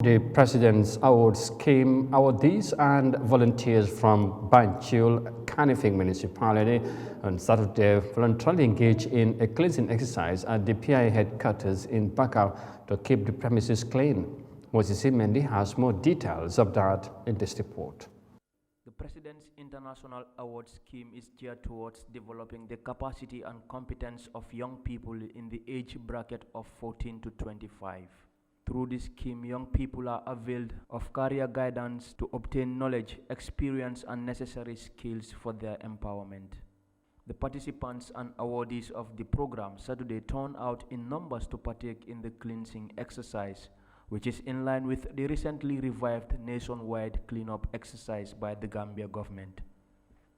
The President's Awards scheme awardees and volunteers from Banjul Kanifing Municipality on Saturday voluntarily engaged in a cleansing exercise at the PIA headquarters in Bakau to keep the premises clean. Moses Mendy has more details of that in this report. The President's International Award Scheme is geared towards developing the capacity and competence of young people in the age bracket of 14 to 25. Through this scheme, young people are availed of career guidance to obtain knowledge, experience, and necessary skills for their empowerment. The participants and awardees of the program Saturday turned out in numbers to partake in the cleansing exercise, which is in line with the recently revived nationwide cleanup exercise by the Gambia government.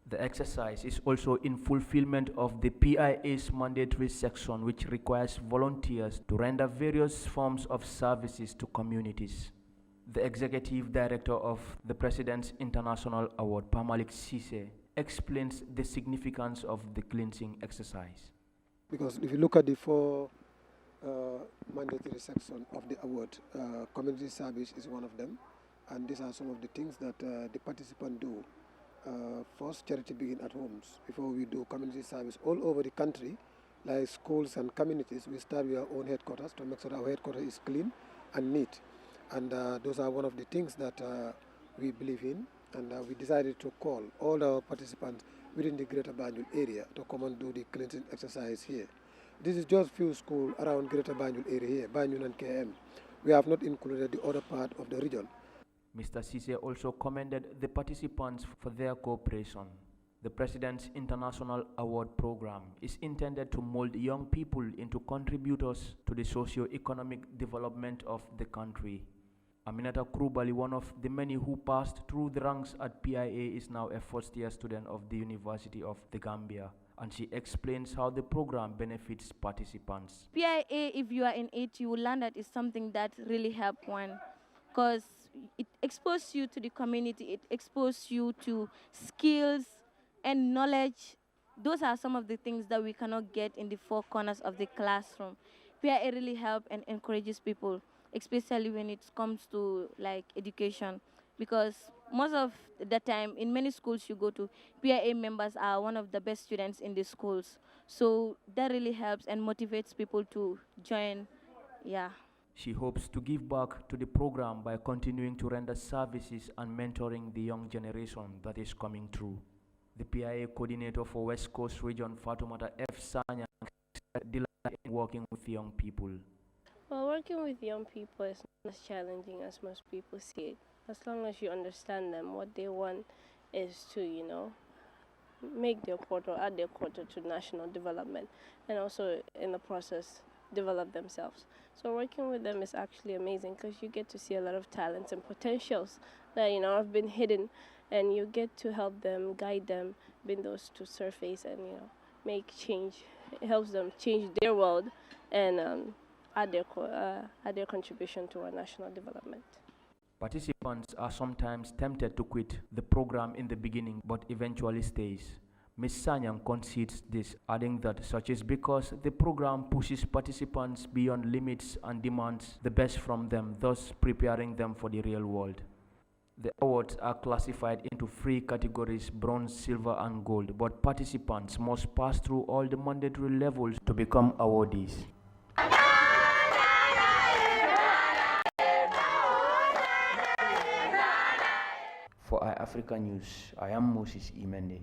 The exercise is also in fulfillment of the PIA's mandatory section, which requires volunteers to render various forms of services to communities. The executive director of the President's International Award, Pamalik Sise, explains the significance of the cleansing exercise. Because if you look at the four mandatory sections of the award, community service is one of them, and these are some of the things that the participants do. First, charity begins at homes. Before we do community service all over the country, like schools and communities, we start with our own headquarters to make sure our headquarters is clean and neat. And those are one of the things that we believe in. And we decided to call all our participants within the Greater Banjul area to come and do the cleansing exercise here. This is just few schools around Greater Banjul area here, Banjul and KM. We have not included the other part of the region. Mr. Sise also commended the participants for their cooperation. The President's International Award Program is intended to mold young people into contributors to the socio-economic development of the country. Aminata Krubali, one of the many who passed through the ranks at PIA, is now a first-year student of the University of the Gambia, and she explains how the program benefits participants. PIA, if you are in it, you will learn that it's something that really helps one, because it exposes you to the community, it exposes you to skills and knowledge. Those are some of the things that we cannot get in the four corners of the classroom. PIA really helps and encourages people, especially when it comes to like education, because most of the time in many schools you go to, PIA members are one of the best students in the schools. So that really helps and motivates people to join. Yeah. She hopes to give back to the program by continuing to render services and mentoring the young generation that is coming through. The PIA coordinator for West Coast Region, Fatoumata F. Sanyang, said delight in working with young people. Well, working with young people is not as challenging as most people see it. As long as you understand them, what they want is to, make their quarter, add their quarter to national development, and also in the process develop themselves. So working with them is actually amazing because you get to see a lot of talents and potentials that have been hidden, and you get to help them, guide them, bring those to surface, and make change. It helps them change their world and add their contribution to our national development. Participants are sometimes tempted to quit the program in the beginning, but eventually stays. Ms. Sanyang concedes this, adding that such is because the program pushes participants beyond limits and demands the best from them, thus preparing them for the real world. The awards are classified into three categories: bronze, silver, and gold, but participants must pass through all the mandatory levels to become awardees. For Eyeafrica News, I am Moses Mendy.